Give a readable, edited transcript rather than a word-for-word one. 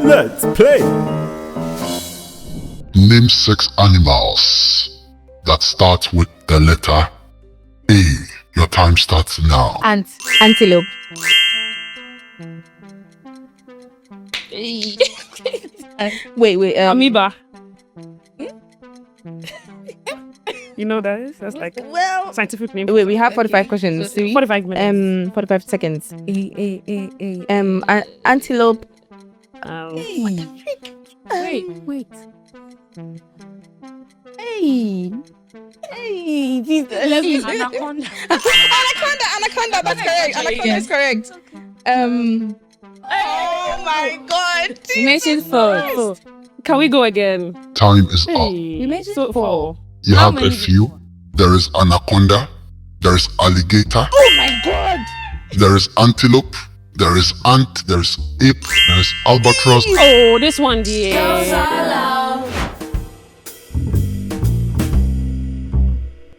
Let's play. Name 6 animals that start with the letter A. Your time starts now. Antelope. Wait. Amoeba. You know that is? That's like scientific name. Wait, we have 45 questions. 45 minutes. 45 seconds. Antelope. Wait. Hey, Jesus. Anaconda. Anaconda, that's correct. Anaconda is correct. Oh my God. You mentioned 4. Can we go again? Time is up. You mentioned 4. You How have a many? few. There is anaconda. There is alligator. Oh my God. There is antelope. There is ant. There is ape. There is albatross. Oh, this one, yeah.